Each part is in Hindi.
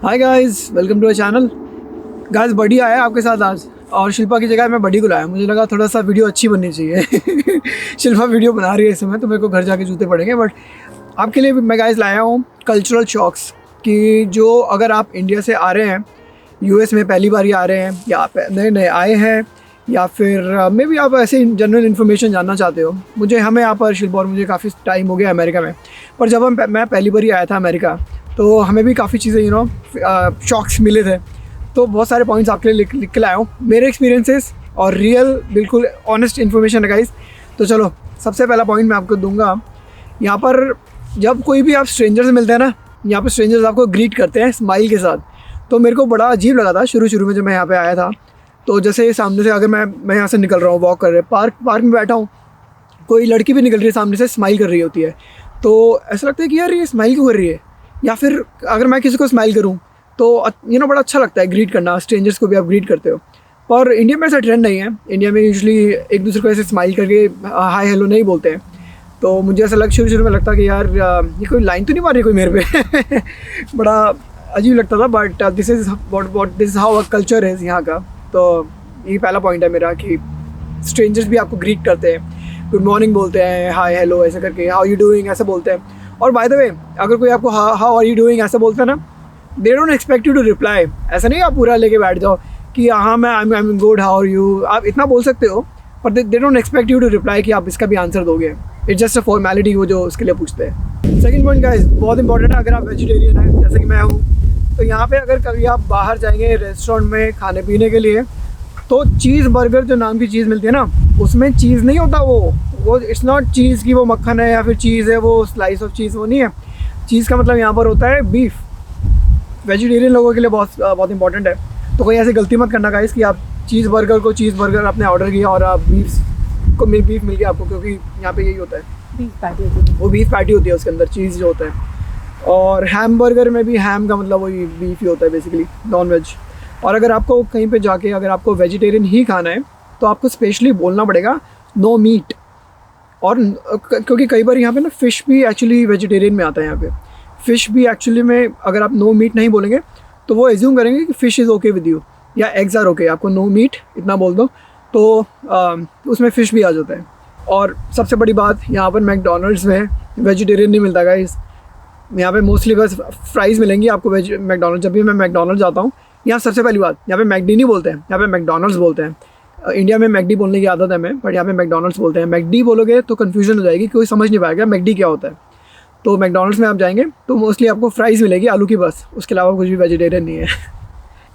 Hi guys, welcome to a channel. Guys बडी आया है आपके साथ आज, और शिल्पा की जगह मैं बडी को लाया। मुझे लगा थोड़ा सा वीडियो अच्छी बननी चाहिए। शिल्पा वीडियो बना रही है इस समय, तो मेरे को घर जाके जूते पड़ेंगे। बट आपके लिए मैं गाइस लाया हूँ कल्चरल शॉक्स कि जो अगर आप इंडिया से आ रहे हैं, यूएस में पहली बार ही आ रहे हैं, या आप नए नए आए हैं, या फिर मे बी आप ऐसे जनरल इन्फॉर्मेशन जानना चाहते हो। हमें यहाँ पर शिल्पा और मुझे काफ़ी टाइम हो गया अमेरिका में, पर जब मैं पहली बार ही आया था अमेरिका, तो हमें भी काफ़ी चीज़ें शॉक्स मिले थे। तो बहुत सारे पॉइंट्स आपके लिए लिख के लाया हूँ, मेरे एक्सपीरियंसेस और रियल बिल्कुल ऑनेस्ट इन्फॉर्मेशन है गाइस। तो चलो, सबसे पहला पॉइंट मैं आपको दूंगा। यहाँ पर जब कोई भी आप स्ट्रेंजर से मिलते हैं ना, यहाँ पर स्ट्रेंजर्स आपको ग्रीट करते हैं स्माइल के साथ। तो मेरे को बड़ा अजीब लगा था शुरू में जब मैं यहाँ पे आया था। तो जैसे सामने से अगर मैं यहाँ से निकल रहा हूँ, वॉक कर रहे, पार्क में बैठा हूँ, कोई लड़की भी निकल रही है सामने से, स्माइल कर रही होती है, तो ऐसा लगता है कि यार ये स्माइल क्यों कर रही है। या फिर अगर मैं किसी को स्माइल करूँ तो बड़ा अच्छा लगता है ग्रीट करना, स्ट्रेंजर्स को भी आप ग्रीट करते हो। पर इंडिया में ऐसा ट्रेंड नहीं है। इंडिया में यूजुअली एक दूसरे को ऐसे स्माइल करके हाय हेलो नहीं बोलते हैं। तो मुझे ऐसा शुरू में लगता कि यार ये कोई लाइन तो नहीं मार रही कोई मेरे पे। बड़ा अजीब लगता था। But this is how culture है यहाँ का। तो ये पहला पॉइंट है मेरा कि स्ट्रेंजर्स भी आपको ग्रीट करते हैं, गुड मॉर्निंग बोलते हैं, हाय हेलो ऐसे करके, हाउ यू डूइंग ऐसे बोलते हैं। और बाय द वे, अगर कोई आपको हाउ आर यू डूइंग ऐसे बोलता है ना, they don't expect you to reply. ऐसा नहीं आप पूरा लेके बैठ जाओ कि हाँ मैं I am good, how are you. आप इतना बोल सकते हो, पर they don't expect you to reply कि आप इसका भी आंसर दोगे। इट्स जस्ट अ फॉर्मेलिटी वो जो उसके लिए पूछते हैं। सेकंड पॉइंट गाइस बहुत इंपॉर्टेंट है। अगर आप वेजिटेरियन हैं जैसे कि मैं हूँ, तो यहाँ पे अगर कभी आप बाहर जाएंगे रेस्टोरेंट में खाने पीने के लिए, तो चीज़ बर्गर जो नाम की चीज़ मिलती है ना, उसमें चीज़ नहीं होता। वो इट्स नॉट चीज़ की वो मक्खन है या फिर चीज़ है वो स्लाइस ऑफ चीज़, वो नहीं है। चीज़ का मतलब यहाँ पर होता है बीफ। वेजिटेरियन लोगों के लिए बहुत इंपॉर्टेंट है। तो कोई ऐसी गलती मत करना गाइस कि आप चीज़ बर्गर आपने ऑर्डर किया और आप बीफ मिल गया आपको, क्योंकि यहाँ पे यही होता है, बीफ पैटी होती है। वो बीफ पैटी होती है, उसके अंदर चीज़ जो होता है। और हैम बर्गर में भी हैम का मतलब वही बीफ ही होता है बेसिकली, नॉन वेज। और अगर आपको कहीं पे जाके अगर आपको वेजिटेरियन ही खाना है, तो आपको स्पेशली बोलना पड़ेगा नो मीट। और क्योंकि कई बार यहाँ पे ना फ़िश भी एक्चुअली वेजिटेरियन में आता है। यहाँ पे फ़िश भी एक्चुअली में अगर आप नो मीट नहीं बोलेंगे, तो वो एज्यूम करेंगे कि fish is okay with you, या एग्स आर ओके। आपको नो मीट इतना बोल दो तो उसमें फ़िश भी आ जाता है। और सबसे बड़ी बात, यहाँ पर मैकडोनल्ड्स में वेजिटेरियन नहीं मिलता गाइस। यहाँ पे मोस्टली बस फ्राइज़ मिलेंगी आपको मैकडोनल्ड। जब भी मैं मैकडोनल्ड जाता हूँ, यहाँ सबसे पहली बात, यहाँ पे मैकडी नहीं बोलते हैं, यहाँ पे मैकडोनल्ड्स बोलते हैं। इंडिया में मैकडी बोलने की आदत है हमें, बट यहाँ पे मैकडोनल्ड्स बोलते हैं। मैकडी बोलोगे तो कन्फ्यूजन हो जाएगी, कोई समझ नहीं पाएगा मैकडी क्या होता है। तो मैकडोनल्ड्स में आप जाएंगे तो मोस्टली आपको फ्राइज़ मिलेगी आलू की, बस। उसके अलावा कुछ भी वेजिटेरियन नहीं है।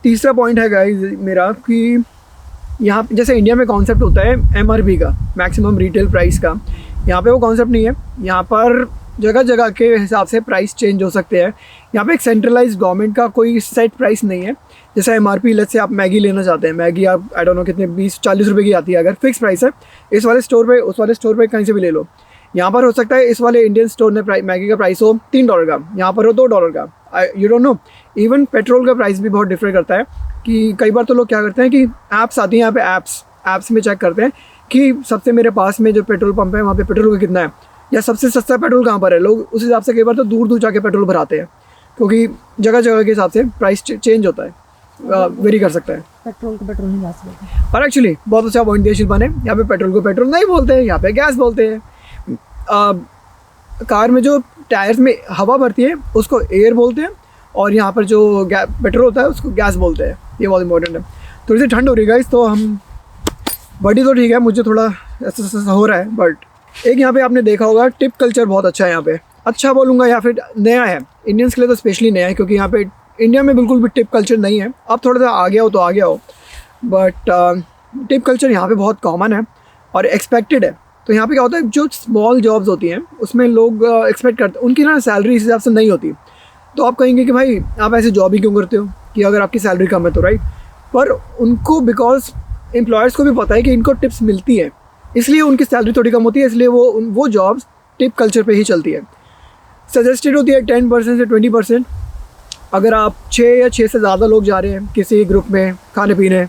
तीसरा पॉइंट है गाइस मेरा कि यहाँ जैसे इंडिया में कॉन्सेप्ट होता है MRP का, मैक्सिमम रिटेल प्राइस का, यहाँ पे वो कॉन्सेप्ट नहीं है। यहाँ पर जगह जगह के हिसाब से प्राइस चेंज हो सकते हैं। यहाँ पे एक सेंट्रलाइज्ड गवर्नमेंट का कोई सेट प्राइस नहीं है। जैसे MRP लेट्स से आप मैगी लेना चाहते हैं, मैगी आप आई डोंट नो कितने 20-40 रुपये की आती है, अगर फिक्स प्राइस है। इस वाले स्टोर पे उस वाले स्टोर पे कहीं से भी ले लो। यहाँ पर हो सकता है इस वाले इंडियन स्टोर ने मैगी का प्राइस हो $3 का, यहाँ पर हो $2 का। You don't know. Even petrol का प्राइस भी बहुत डिफर करता है। कि कई बार तो लोग क्या करते हैं कि ऐप्स आती हैं यहाँ पे, ऐप्स में चेक करते हैं कि सबसे मेरे पास में जो पेट्रोल पंप है वहाँ पे पेट्रोल का कितना है, या सबसे सस्ता पेट्रोल कहाँ पर है। लोग उस हिसाब से कई बार तो दूर जाके पेट्रोल भराते हैं, क्योंकि जगह जगह के हिसाब से प्राइस चेंज होता है, वेरी कर सकता है। पेट्रोल को पेट्रोल नहीं जा सकते। और एक्चुअली बहुत अच्छा पॉइंट दिया शिल्पा ने। यहाँ पे पेट्रोल को पेट्रोल नहीं बोलते हैं, यहाँ पे गैस बोलते हैं। कार में जो टायर्स में हवा भरती है उसको एयर बोलते हैं, और यहाँ पर जो पेट्रोल होता है उसको गैस बोलते हैं। ये बहुत इंपॉर्टेंट है। थोड़ी सी ठंड हो रही है गाइस, तो हम बॉडी तो ठीक है, मुझे थोड़ा ऐसा हो रहा है। बट एक यहाँ पे आपने देखा होगा, टिप कल्चर बहुत अच्छा है यहाँ पे। अच्छा बोलूँगा या फिर नया है, इंडियंस के लिए तो स्पेशली नया है, क्योंकि यहाँ पे इंडिया में बिल्कुल भी टिप कल्चर नहीं है। अब थोड़ा सा आ गया हो तो आ गया हो, बट टिप कल्चर यहाँ पे बहुत कॉमन है और एक्सपेक्टेड है। तो यहाँ पे क्या होता है, जो स्मॉल जॉब्स होती हैं उसमें लोग एक्सपेक्ट करते हैं, उनकी ना सैलरी इस हिसाब से नहीं होती। तो आप कहेंगे कि भाई आप ऐसे जॉब ही क्यों करते हो, कि अगर आपकी सैलरी कम है तो, राइट। पर उनको बिकॉज एम्प्लॉयर्स को भी पता है कि इनको टिप्स मिलती है, इसलिए उनकी सैलरी थोड़ी कम होती है, इसलिए वो जॉब्स टिप कल्चर पे ही चलती है। सजेस्टेड होती है 10% से 20%। अगर आप 6 या 6 से ज़्यादा लोग जा रहे हैं किसी ग्रुप में खाने पीने,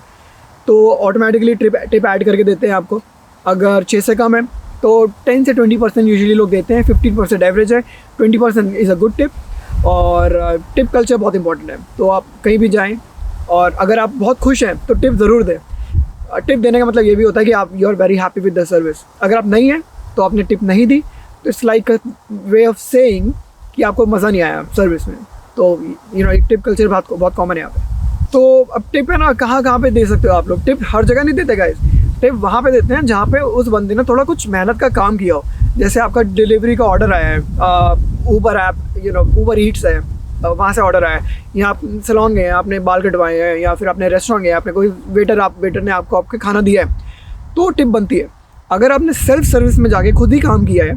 तो ऑटोमेटिकली टिप ऐड करके देते हैं आपको। अगर 6 से कम है तो 10 से 20% यूजुअली लोग देते हैं। 15% एवरेज है, 20% इज़ अ गुड टिप। और टिप कल्चर बहुत इंपॉर्टेंट है। तो आप कहीं भी जाएं और अगर आप बहुत खुश हैं तो टिप ज़रूर दें। टिप देने का मतलब ये भी होता है कि आप you are very happy with the service. अगर आप नहीं हैं तो आपने टिप नहीं दी तो it's like a way of saying कि आपको मज़ा नहीं आया सर्विस में। तो एक टिप कल्चर बहुत कॉमन है यहाँ पे। तो अब टिप है ना, कहाँ कहाँ पे दे सकते हो आप लोग। टिप हर जगह नहीं देते गाइस। टिप वहाँ पे देते हैं जहाँ पे उस बंदे ने थोड़ा कुछ मेहनत का काम किया हो। जैसे आपका डिलीवरी का ऑर्डर आया है, ऊबर ऐप ऊबर ईट्स है, वहाँ से ऑर्डर आया है, या आप सैलून गए हैं, आपने बाल कटवाए हैं, या फिर आपने रेस्टोरेंट गए, आपने कोई वेटर ने आपको आपके खाना दिया है, तो टिप बनती है। अगर आपने सेल्फ सर्विस में जाके खुद ही काम किया है,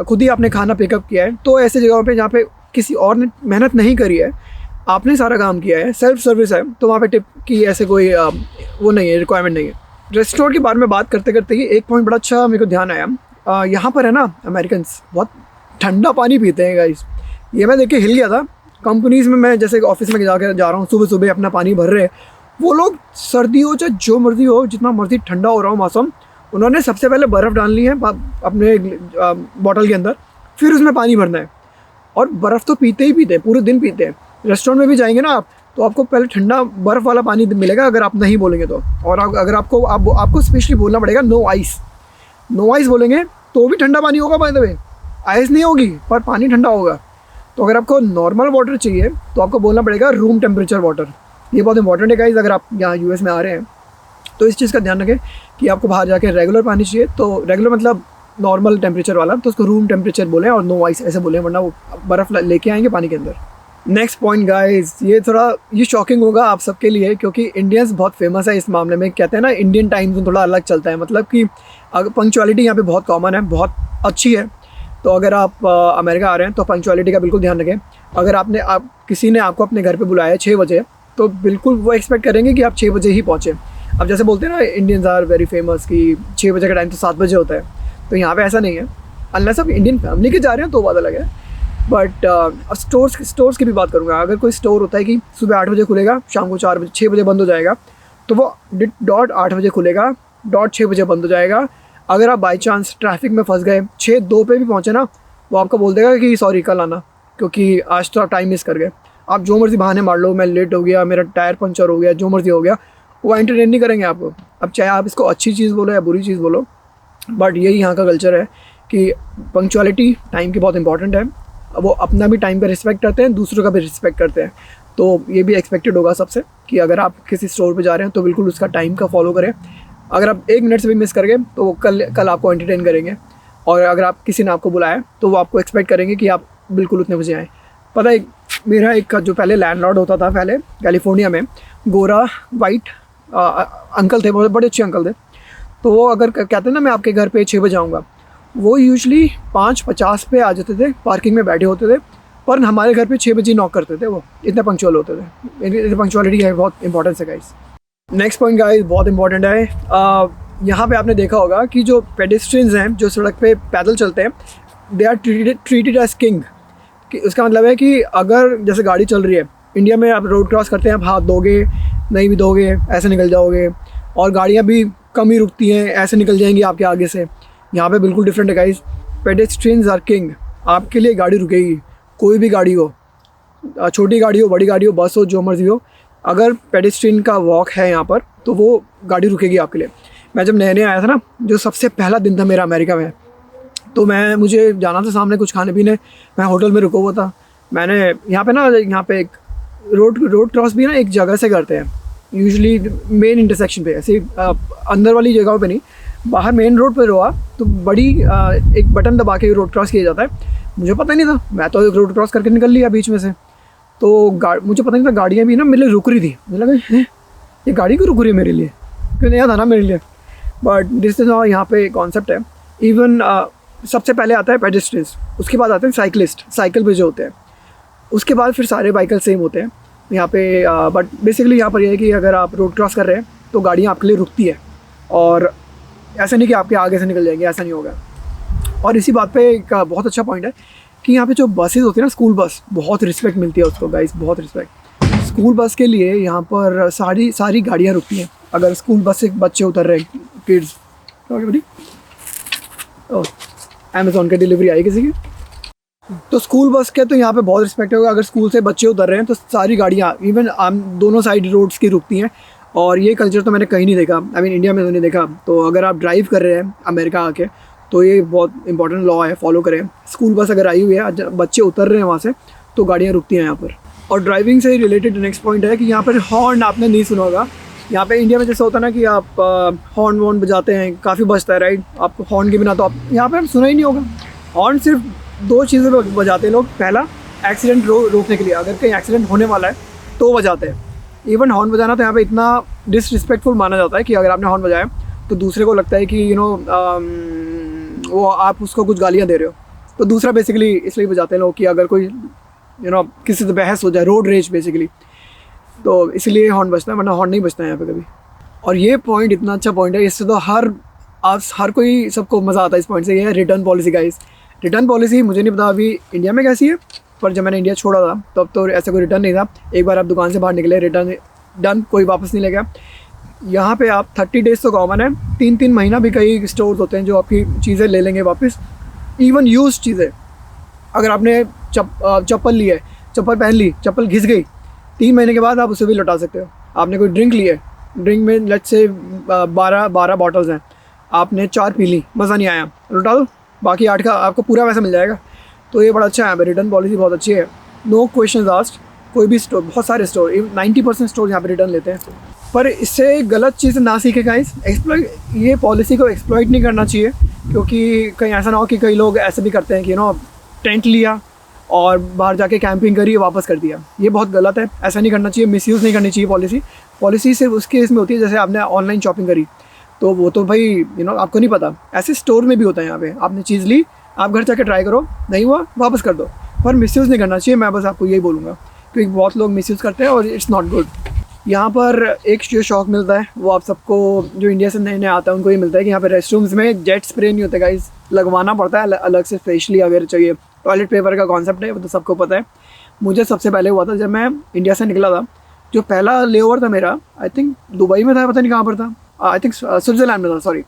खुद ही आपने खाना पिकअप किया है, तो ऐसे जगहों पे जहाँ पे किसी और ने मेहनत नहीं करी है, आपने सारा काम किया है, सेल्फ सर्विस है, तो वहाँ पे टिप की ऐसे कोई वो नहीं है, रिक्वायरमेंट नहीं है। रेस्टोरेंट के बारे में बात करते करते ही एक पॉइंट बड़ा अच्छा मेरे को ध्यान आया। यहाँ पर है ना, अमेरिकन्स बहुत ठंडा पानी पीते हैं गाइस। ये मैं देख के हिल गया था। कंपनीज़ में मैं जैसे ऑफिस में जा रहा हूँ, सुबह सुबह अपना पानी भर रहे हैं, वो लोग सर्दी हो चाहे जो मर्जी हो, जितना मर्जी ठंडा हो रहा हो मौसम, उन्होंने सबसे पहले बर्फ़ डालनी है अपने बॉटल के अंदर, फिर उसमें पानी भरना है। और बर्फ़ तो पीते ही पीते हैं, पूरे दिन पीते हैं। रेस्टोरेंट में भी जाएंगे ना आप, तो आपको पहले ठंडा बर्फ़ वाला पानी मिलेगा अगर आप नहीं बोलेंगे तो। और अगर आपको स्पेशली बोलना पड़ेगा नो आइस बोलेंगे तो भी ठंडा पानी होगा। बाय द वे, आइस नहीं होगी पर पानी ठंडा होगा। तो अगर आपको नॉर्मल वाटर चाहिए तो आपको बोलना पड़ेगा रूम टेम्परेचर वाटर। ये बहुत इंपॉर्टेंट है गाइस। अगर आप यहाँ यूएस में आ रहे हैं तो इस चीज़ का ध्यान रखें कि आपको बाहर जाके रेगुलर पानी चाहिए, तो रेगुलर मतलब नॉर्मल टेम्परेचर वाला, तो उसको रूम टेम्परेचर बोलें और नो आइस ऐसे बोलें, वरना वो बर्फ़ लेके आएंगे पानी के अंदर। नेक्स्ट पॉइंट गाइस, ये शॉकिंग होगा आप सबके लिए, क्योंकि इंडियंस बहुत फेमस है इस मामले में। कहते हैं ना, इंडियन टाइम जोन थोड़ा अलग चलता है, मतलब कि पंक्चुअलिटी यहाँ पे बहुत कॉमन है, बहुत अच्छी है। तो अगर आप अमेरिका आ रहे हैं तो पंक्चुअलिटी का बिल्कुल ध्यान रखें। अगर किसी ने आपको अपने घर पे बुलाया 6 बजे, तो बिल्कुल वो एक्सपेक्ट करेंगे कि आप 6 बजे ही पहुँचें। अब जैसे बोलते हैं ना, इंडियंस आर वेरी फेमस कि 6 बजे का टाइम तो 7 बजे होता है, तो यहाँ पे ऐसा नहीं है। अनलेस आप इंडियन फैमिली के जा रहे हैं तो बात अलग है। बट स्टोर्स की भी बात करूँगा। अगर कोई स्टोर होता है कि सुबह 8 बजे खुलेगा, शाम को 6 बजे बंद हो जाएगा, तो वो डॉट 8 बजे खुलेगा, डॉट 6 बजे बंद हो जाएगा। अगर आप बाई चांस ट्रैफिक में फंस गए, 6:02 पे भी पहुँचे ना, वो आपको बोल देगा कि सॉरी कल आना, क्योंकि आज तो आप टाइम मिस कर गए। आप जो मर्जी बहाने मार लो, मैं लेट हो गया, मेरा टायर पंचर हो गया, जो मर्जी हो गया, वो एंटरटेन नहीं करेंगे आपको। अब चाहे आप इसको अच्छी चीज़ बोलो या बुरी चीज़ बोलो, बट यही यहाँ का कल्चर है कि पंक्चुअलिटी टाइम की बहुत इंपॉर्टेंट है। वो अपना भी टाइम का रिस्पेक्ट करते हैं, दूसरों का भी रिस्पेक्ट करते हैं। तो ये भी एक्सपेक्टेड होगा सबसे कि अगर आप किसी स्टोर पे जा रहे हैं तो बिल्कुल उसका टाइम का फॉलो करें। अगर आप 1 मिनट से भी मिस कर गए तो वो कल आपको एंटरटेन करेंगे। और अगर आप किसी ने आपको बुलाया तो वो आपको एक्सपेक्ट करेंगे कि आप बिल्कुल उतने बजे आएँ। पता है, मेरा एक जो पहले लैंडलॉर्ड होता था पहले कैलिफोर्निया में, गोरा वाइट अंकल थे, बहुत बड़े अच्छे अंकल थे। तो वो अगर कहते हैं ना मैं आपके घर पे 6 बजे आऊँगा, वो यूजुअली 5:50 पे आ जाते थे, पार्किंग में बैठे होते थे, पर हमारे घर पे 6 बजे नॉक करते थे। वो इतने पंक्चुअल होते थे। पंक्चुअलिटी है, बहुत इंपॉर्टेंस है गाइस। नेक्स्ट पॉइंट गाइस बहुत इंपॉर्टेंट है। यहाँ पे आपने देखा होगा कि जो पेडेस्ट्रियंस हैं, जो सड़क पे पैदल चलते हैं, they are treated as king. कि उसका मतलब है कि अगर जैसे गाड़ी चल रही है, इंडिया में आप रोड क्रॉस करते हैं, आप हाथ दोगे, नहीं भी दोगे, ऐसे निकल जाओगे, और गाड़ियाँ भी कम ही रुकती हैं, ऐसे निकल जाएंगी आपके आगे से। यहाँ पे बिल्कुल डिफरेंट है गाइस। Pedestrians are king. आपके लिए गाड़ी रुकेगी, कोई भी गाड़ी हो, छोटी गाड़ी हो, बड़ी गाड़ी हो, बस हो, जो मर्जी हो, अगर पेडेस्ट्रियन का वॉक है यहाँ पर तो वो गाड़ी रुकेगी आपके लिए। मैं जब नए आया था ना, जो सबसे पहला दिन था मेरा अमेरिका में, तो मुझे जाना था सामने कुछ खाने पीने, मैं होटल में रुका हुआ था। मैंने यहाँ पे एक रोड क्रॉस भी ना एक जगह से करते हैं, यूजुअली मेन इंटरसेक्शन पे, ऐसे अंदर वाली जगहों पे नहीं, बाहर मेन रोड पे रहा तो बड़ी एक बटन दबा के रोड क्रॉस किया जाता है। मुझे पता नहीं था, मैं तो रोड क्रॉस करके निकल लिया बीच में से। तो मुझे पता नहीं था, गाड़ियाँ भी ना मेरे लिए रुक रही थी। मुझे लगा ये गाड़ी क्यों रुक रही है मेरे लिए, क्यों नया था ना मेरे लिए। बट दिस इज यहाँ पे कॉन्सेप्ट है। इवन सबसे पहले आता है पेडेस्ट्रियंस, उसके बाद आते हैं साइकिलिस्ट, साइकिल पे जो होते हैं, उसके बाद फिर सारे व्हीकल सेम होते हैं यहाँ पे। बट बेसिकली यहाँ पर यह है कि अगर आप रोड क्रॉस कर रहे हैं तो गाड़ियाँ आपके लिए रुकती है, और ऐसा नहीं कि आपके आगे से निकल जाएंगे, ऐसा नहीं होगा। और इसी बात पे एक बहुत अच्छा पॉइंट है कि यहाँ पे जो बसेस होती है ना, स्कूल बस, बहुत रिस्पेक्ट मिलती है उसको गाइस, बहुत रिस्पेक्ट। स्कूल बस के लिए यहाँ पर सारी गाड़ियाँ रुकती हैं। अगर स्कूल बस से बच्चे उतर रहे हैं, किड्स, अमेज़ॉन की डिलीवरी आई किसी की, तो स्कूल बस के तो यहाँ पे बहुत रिस्पेक्ट होगा। अगर स्कूल से बच्चे उतर रहे हैं तो सारी गाड़ियाँ इवन दोनों साइड रोड्स की रुकती हैं, और ये कल्चर तो मैंने कहीं नहीं देखा, आई मीन इंडिया में तो नहीं देखा। तो अगर आप ड्राइव कर रहे हैं अमेरिका आके तो ये बहुत इंपॉर्टेंट लॉ है, फॉलो करें। स्कूल बस अगर आई हुई है, बच्चे उतर रहे हैं वहाँ से, तो गाड़ियाँ रुकती हैं यहाँ पर। और ड्राइविंग से रिलेटेड नेक्स्ट पॉइंट है कि यहाँ पर हॉर्न आपने नहीं सुना होगा। यहाँ पे इंडिया में जैसे होता है ना कि आप हॉर्न वॉर्न बजाते हैं, काफ़ी बजता है राइट, आपको हॉर्न के बिना तो आप यहाँ पे सुना ही नहीं होगा। हॉर्न सिर्फ दो चीज़ें बजाते हैं लोग। पहला, एक्सीडेंट रोकने के लिए, अगर कहीं एक्सीडेंट होने वाला है तो बजाते हैं। इवन हॉर्न बजाना तो यहाँ पे इतना डिसरिस्पेक्टफुल माना जाता है कि अगर आपने हॉर्न बजाया तो दूसरे को लगता है कि वो आप उसको कुछ गालियाँ दे रहे हो। तो दूसरा बेसिकली इसलिए बजाते हैं लोग कि अगर कोई किसी से बहस हो जाए, रोड रेज बेसिकली, तो इसलिए हॉर्न बजता है, वरना हॉर्न नहीं बजता है यहाँ पे कभी। और ये पॉइंट इतना अच्छा पॉइंट है, इससे तो हर कोई सबको मज़ा आता है इस पॉइंट से। ये है return policy guys. Return policy मुझे नहीं पता अभी इंडिया में कैसी है, पर जब मैंने इंडिया छोड़ा था तब तो ऐसा कोई रिटर्न नहीं था। एक बार आप दुकान से बाहर निकले, रिटर्न डन, कोई वापस नहीं ले गया। यहाँ पे आप 30 डेज़ तो कॉमन है, 3-3 महीना भी कई स्टोर्स होते हैं जो आपकी चीज़ें ले लेंगे वापस। इवन यूज चीज़ें, अगर आपने चप्पल ली है, चप्पल पहन ली, चप्पल घिस गई, 3 महीने के बाद आप उसे भी लौटा सकते हो। आपने कोई ड्रिंक ली है, ड्रिंक में लेट्स से 12 बॉटल्स हैं, आपने 4 पी ली, मज़ा नहीं आया, लौटा दो, बाकी 8 का आपको पूरा पैसा मिल जाएगा। तो ये बड़ा अच्छा है, रिटर्न पॉलिसी बहुत अच्छी है। No question asked. कोई भी स्टोर, बहुत सारे स्टोर, 90% स्टोर यहाँ पे रिटर्न लेते हैं। पर इससे गलत चीज़ ना सीखे गाइस। ये पॉलिसी को एक्सप्लॉइट नहीं करना चाहिए, क्योंकि कहीं ऐसा ना हो कि कई लोग ऐसे भी करते हैं कि टेंट लिया और बाहर जाके कैंपिंग करी, वापस कर दिया। ये बहुत गलत है, ऐसा नहीं करना चाहिए, मिसयूज़ नहीं करनी चाहिए पॉलिसी सिर्फ उस केस में होती है जैसे आपने ऑनलाइन शॉपिंग करी, तो वो तो भाई आपको नहीं पता। ऐसे स्टोर में भी होता है, यहाँ पे आपने चीज़ ली, आप घर जाके ट्राई करो, नहीं हुआ वापस कर दो, पर मिसयूज़ नहीं करना चाहिए। मैं बस आपको यही बोलूँगा, क्योंकि बहुत लोग मिसयूज़ करते हैं और इट्स नॉट गुड। यहाँ पर एक जो शौक मिलता है वो आप सबको जो इंडिया से नए नए आता है उनको ये मिलता है कि यहाँ पर रेस्टरूम्स में जेट स्प्रे नहीं होते गाइस, लगवाना पड़ता है अलग से, स्पेशली अगर चाहिए। टॉयलेट पेपर का कॉन्सेप्ट है वो तो सबको पता है। मुझे सबसे पहले हुआ था जब मैं इंडिया से निकला था, जो पहला लेओवर था मेरा, आई थिंक दुबई में था, पता नहीं कहाँ पर था, आई थिंक स्विट्ज़रलैंड में था, सॉरी।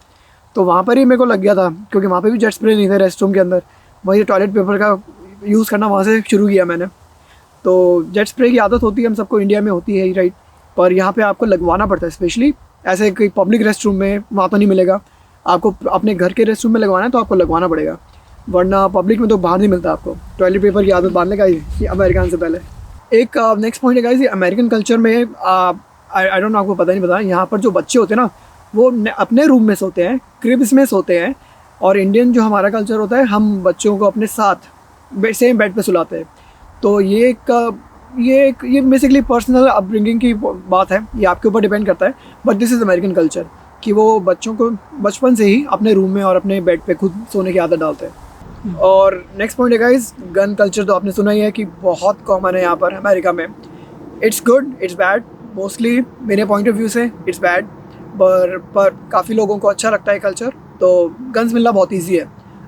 तो वहाँ पर ही मेरे को लग गया था, क्योंकि वहाँ पे भी जेट स्प्रे नहीं थे रेस्टरूम के अंदर। वही टॉयलेट पेपर का यूज़ करना वहाँ से शुरू किया मैंने। तो जेट स्प्रे की आदत होती है हम सबको, इंडिया में होती है ही राइट, पर यहाँ पे आपको लगवाना पड़ता है। स्पेशली ऐसे कोई पब्लिक रेस्टरूम में वहाँ तो नहीं मिलेगा, आपको अपने घर के रेस्टरूम में लगवाना है तो आपको लगवाना पड़ेगा, वरना पब्लिक में तो बाहर नहीं मिलता आपको। टॉयलेट पेपर की आदत बांधने का ये अमेरिकन से पहले। एक नेक्स्ट पॉइंट है गाइस, अमेरिकन कल्चर में आई डोंट नो, आपको पता नहीं पता, यहाँ पर जो बच्चे होते हैं ना वो अपने रूम में सोते हैं, क्रिब्स में सोते हैं। और इंडियन जो हमारा कल्चर होता है, हम बच्चों को अपने साथ सेम बेड पे सुलाते हैं। तो ये बेसिकली पर्सनल अपब्रिंगिंग की बात है, ये आपके ऊपर डिपेंड करता है, but this is American culture कि वो बच्चों को बचपन से ही अपने रूम में और अपने बेड पे खुद सोने की आदत डालते हैं। और नेक्स्ट पॉइंट है गाइस, गन कल्चर तो आपने सुना ही है कि बहुत कॉमन है यहाँ पर अमेरिका में। It's good, it's bad, mostly मेरे पॉइंट ऑफ व्यू से इट्स बैड, पर काफ़ी लोगों को अच्छा लगता है कल्चर। तो गन्स मिलना बहुत ईजी है,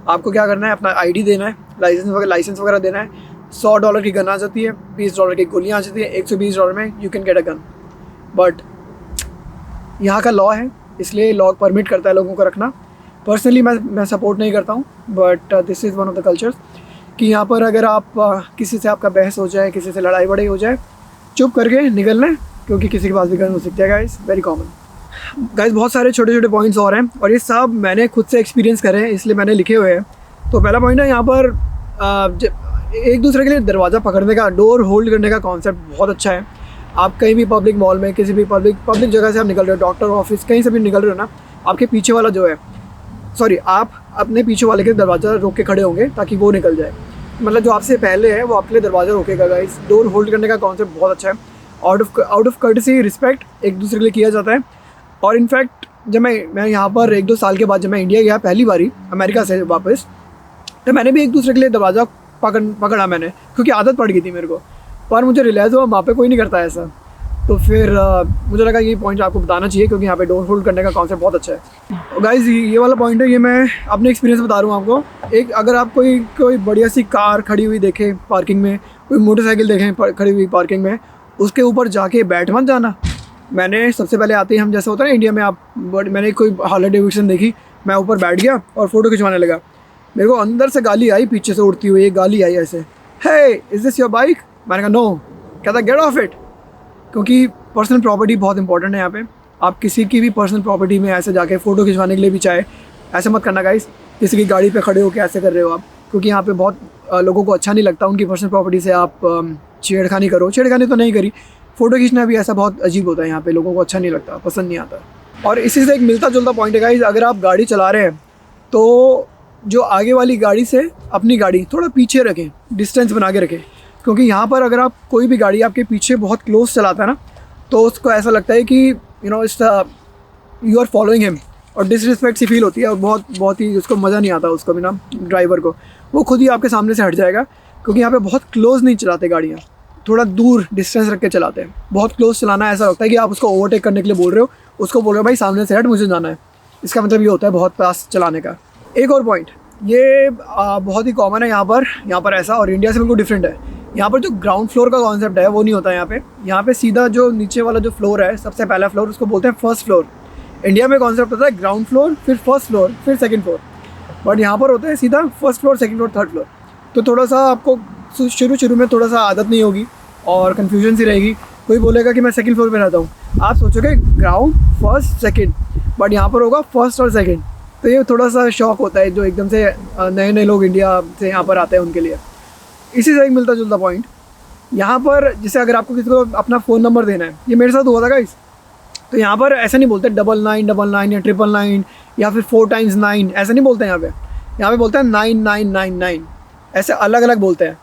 आपको क्या करना है, अपना ID देना है, लाइसेंस वगैरह देना है। $100 की गन आ जाती है, $20 की गोलियाँ आ जाती है, $120 में you can get a gun. But यहाँ का लॉ है, इसलिए लॉ परमिट करता है लोगों को रखना। पर्सनली मैं सपोर्ट नहीं करता हूँ, but this is one of the cultures कि यहाँ पर अगर आप किसी से आपका बहस हो जाए, किसी से लड़ाई वड़ाई हो जाए, चुप करके निकलना है, क्योंकि किसी के पास भी गन हो सकती है गाइस, वेरी कॉमन। गाइस बहुत सारे छोटे छोटे पॉइंट्स और हैं, और ये सब मैंने खुद से एक्सपीरियंस करे हैं, इसलिए मैंने लिखे हुए हैं। तो पहला पॉइंट है, यहाँ पर एक दूसरे के लिए दरवाज़ा पकड़ने का, डोर होल्ड करने का कॉन्सेप्ट बहुत अच्छा है। आप कहीं भी पब्लिक मॉल में, किसी भी पब्लिक जगह से आप निकल रहे हो, डॉक्टर ऑफिस, कहीं से भी निकल रहे हो ना, आपके पीछे वाला जो है, सॉरी, आप अपने पीछे वाले के दरवाज़ा रोक के खड़े होंगे ताकि वो निकल जाए। मतलब जो आपसे पहले है वो आपके लिए दरवाज़ा रोकेगा गाइस। डोर होल्ड करने का कॉन्सेप्ट बहुत अच्छा है। आउट ऑफ कर्टसी, रिस्पेक्ट एक दूसरे के लिए किया जाता है। और इनफैक्ट जब मैं यहाँ पर 1-2 साल के बाद जब मैं इंडिया गया पहली बारी अमेरिका से वापस, तो मैंने भी एक दूसरे के लिए दरवाज़ा पकड़ा मैंने, क्योंकि आदत पड़ गई थी मेरे को। पर मुझे रियलाइज़ हुआ वहाँ पे कोई नहीं करता ऐसा, तो फिर मुझे लगा ये पॉइंट आपको बताना चाहिए, क्योंकि यहाँ पे डोर होल्ड करने का कॉन्सेप्ट बहुत अच्छा है। गाइस ये वाला पॉइंट है, ये मैं अपने एक्सपीरियंस बता रहा हूँ आपको। एक अगर आप कोई बढ़िया सी कार खड़ी हुई देखें पार्किंग में, कोई मोटरसाइकिल देखें खड़ी हुई पार्किंग में, उसके ऊपर जाके बैठ मत जाना। मैंने सबसे पहले आते ही हम जैसे होता है ना इंडिया में, मैंने कोई हार्ले डेविडसन देखी, मैं ऊपर बैठ गया और फ़ोटो खिंचवाने लगा। मेरे को अंदर से गाली आई, पीछे से उड़ती हुई एक गाली आई ऐसे, हे इज़ दिस योर बाइक? मैंने कहा नो। कहता गेट ऑफ इट। क्योंकि पर्सनल प्रॉपर्टी बहुत इंपॉर्टेंट है यहाँ पे। आप किसी की भी पर्सनल प्रॉपर्टी में ऐसे जाके फ़ोटो खिंचवाने के लिए भी चाहे, ऐसे मत करना गाइस। किसी की गाड़ी पे खड़े होकर ऐसे कर रहे हो आप, क्योंकि यहाँ पे बहुत लोगों को अच्छा नहीं लगता उनकी पर्सनल प्रॉपर्टी से आप छेड़खानी करो। छेड़खानी तो नहीं करी, फ़ोटो खींचना भी ऐसा बहुत अजीब होता है यहाँ पे, लोगों को अच्छा नहीं लगता, पसंद नहीं आता। और इसी से एक मिलता जुलता पॉइंट है गाइस, अगर आप गाड़ी चला रहे हैं तो जो आगे वाली गाड़ी से अपनी गाड़ी थोड़ा पीछे रखें, डिस्टेंस बना के रखें। क्योंकि यहाँ पर अगर आप कोई भी गाड़ी आपके पीछे बहुत क्लोज चलाता है ना, तो उसको ऐसा लगता है कि it's you are following him, और डिसरिस्पेक्ट सी फील होती है, और बहुत ही उसको मज़ा नहीं आता उसको भी ना, ड्राइवर को। वो खुद ही आपके सामने से हट जाएगा, क्योंकि यहाँ पे बहुत क्लोज नहीं चलाते गाड़ियाँ, थोड़ा दूर डिस्टेंस रख के चलाते हैं। बहुत क्लोज चलाना ऐसा लगता है कि आप उसको ओवरटेक करने के लिए बोल रहे हो, उसको बोल रहे हो भाई सामने से हट, मुझे जाना है। इसका मतलब ये होता है बहुत पास चलाने का। एक और पॉइंट, ये बहुत ही कॉमन है यहाँ पर ऐसा, और इंडिया से बिल्कुल डिफरेंट है। यहाँ पर जो ग्राउंड फ्लोर का कॉन्सेप्ट है वो नहीं होता है यहाँ पे सीधा जो नीचे वाला जो फ्लोर है, सबसे पहला फ्लोर, उसको बोलते हैं फर्स्ट फ्लोर। इंडिया में कॉन्सेप्ट होता है ग्राउंड फ्लोर, फिर फर्स्ट फ्लोर, फिर सेकंड फ्लोर, बट यहाँ पर होता है सीधा first floor, second floor, third floor. तो थोड़ा सा आपको शुरू में थोड़ा सा आदत नहीं होगी और कन्फ्यूजन सी रहेगी। कोई बोलेगा कि मैं सेकंड फ्लोर पे रहता हूँ, आप सोचोगे ग्राउंड फर्स्ट सेकंड, बट यहाँ पर होगा फर्स्ट और सेकंड। तो ये थोड़ा सा शॉक होता है जो एकदम से नए नए लोग इंडिया से यहाँ पर आते हैं उनके लिए। इसी से एक मिलता जुलता पॉइंट यहाँ पर, जैसे अगर आपको किसी को अपना फ़ोन नंबर देना है, ये मेरे साथ हुआ था गाइस, तो यहाँ पर ऐसा नहीं बोलते 9999 या 999 या फिर 4 times 9, ऐसा नहीं बोलते यहाँ पे बोलते हैं 9999, ऐसे अलग अलग बोलते हैं।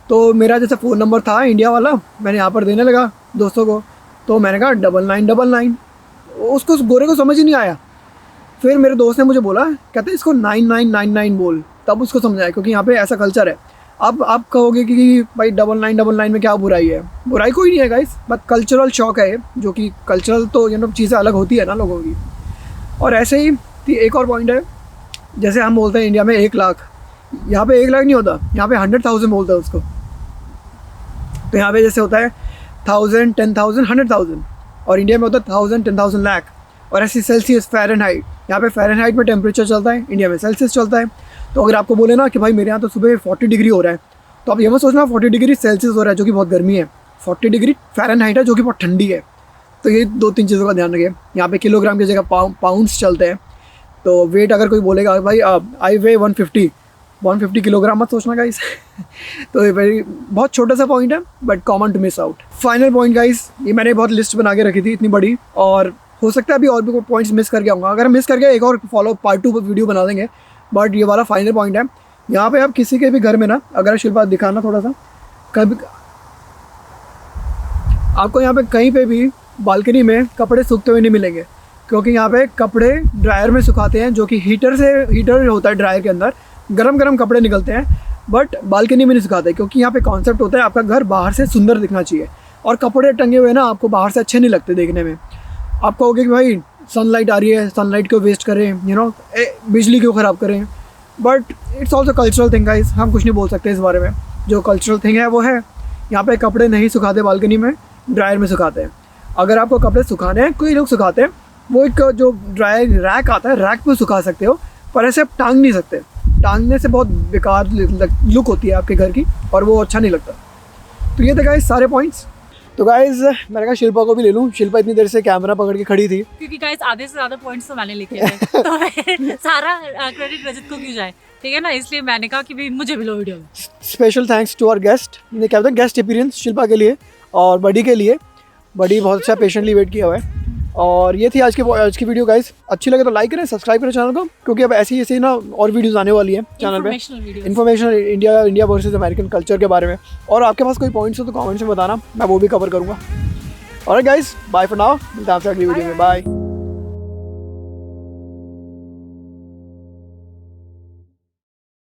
तो मेरा जैसे फ़ोन नंबर था इंडिया वाला, मैंने यहाँ पर देने लगा दोस्तों को, तो मैंने कहा 9999, उसको उस गोरे को समझ ही नहीं आया। फिर मेरे दोस्त ने मुझे बोला, कहते इसको 9999 बोल, तब उसको समझ आया, क्योंकि यहाँ पे ऐसा कल्चर है। अब आप कहोगे कि भाई 9999 में क्या बुराई है? बुराई कोई नहीं है गाइस, बट कल्चरल शॉक है, जो कि कल्चरल तो चीज़ें अलग होती है ना लोगों की। और ऐसे ही एक और पॉइंट है, जैसे हम बोलते हैं इंडिया में 1 लाख, यहाँ पे 1 लाख नहीं होता, यहाँ पे 100,000 बोलते हैं उसको। तो यहाँ पे जैसे होता है 1000, 10,000, 100,000, और इंडिया में होता है 1000, 10,000 लाख। और ऐसे सेल्सियस, फ़ारेनहाइट, यहाँ पे फ़ारेनहाइट में टेम्परेचर चलता है, इंडिया में सेल्सियस चलता है। तो अगर आपको बोले ना कि भाई मेरे यहाँ तो सुबह 40 डिग्री हो रहा है, तो आप ये मत सोचना 40 डिग्री सेल्सियस हो रहा है जो कि बहुत गर्मी है, 40 डिग्री फ़ारेनहाइट है जो कि बहुत ठंडी है। तो ये 2-3 चीज़ों का ध्यान रखिए। यहाँ पे किलोग्राम की जगह पाउंड्स चलते हैं। तो वेट अगर कोई बोलेगा भाई आई वे 150 किलोग्राम, मत सोचना गाइस। तो ये भाई बहुत छोटा सा पॉइंट है, but common to miss out. Final point guys, ये मैंने बहुत लिस्ट बना के रखी थी इतनी बड़ी, और हो सकता है अभी और भी कोई पॉइंट्स मिस करके आऊँगा। अगर मिस करके एक और फॉलो पार्ट 2 वीडियो बना देंगे, बट ये वाला फाइनल पॉइंट है। यहाँ पे आप किसी के भी घर में ना, अगर शिल्पा दिखाना थोड़ा सा, कभी आपको यहाँ पे कहीं पे भी बालकनी में कपड़े सूखते हुए नहीं मिलेंगे, क्योंकि यहाँ पे कपड़े ड्रायर में सुखाते हैं, जो कि हीटर होता है ड्रायर के अंदर, गरम कपड़े निकलते हैं, बट बालकनी में नहीं सुखाते। क्योंकि यहाँ पे कॉन्सेप्ट होता है आपका घर बाहर से सुंदर दिखना चाहिए, और कपड़े टंगे हुए ना आपको बाहर से अच्छे नहीं लगते देखने में। आप कहोगे कि भाई सनलाइट आ रही है, सनलाइट क्यों वेस्ट करें, बिजली क्यों ख़राब करें, but it's also cultural thing guys, हम कुछ नहीं बोल सकते इस बारे में। जो कल्चरल थिंग है वो है, यहाँ पे कपड़े नहीं सुखाते बालकनी में, ड्रायर में सुखाते हैं। अगर आपको कपड़े सुखाने हैं, कोई लोग सुखाते हैं, वो एक जो ड्रायर रैक आता है, रैक पे सुखा सकते हो, पर ऐसे आप टांग नहीं सकते। टांगने से बहुत बेकार लुक होती है आपके घर की, और वो अच्छा नहीं लगता। तो ये थे गाइस सारे पॉइंट्स। तो गाइस मैंने कहा शिल्पा को भी ले लूँ, शिल्पा इतनी देर से कैमरा पकड़ के खड़ी थी, क्योंकि गाइस आधे से ज़्यादा पॉइंट्स तो मैंने लिखे थे, तो सारा क्रेडिट रजत को क्यों जाए, ठीक है ना। इसलिए मैंने कहा कि भाई मुझे भी लो वीडियो में। Special thanks to our guest, ये क्या होता है गेस्ट अपीयरेंस शिल्पा के लिए और बडी के लिए। बडी बहुत अच्छा पेशेंटली वेट किया हुआ है। और ये थी आज की वीडियो गाइस। अच्छी लगे तो लाइक करें, सब्सक्राइब करें चैनल को, क्योंकि अब ऐसे ही ना और वीडियोस आने वाली है चैनल पे, information India versus American culture के बारे में। और आपके पास कोई पॉइंट्स हो तो कमेंट्स में बताना, मैं वो भी कवर करूँगा। और गाइस बाय फॉर नाउ, मिलते हैं आपसे अगली वीडियो में, बाय।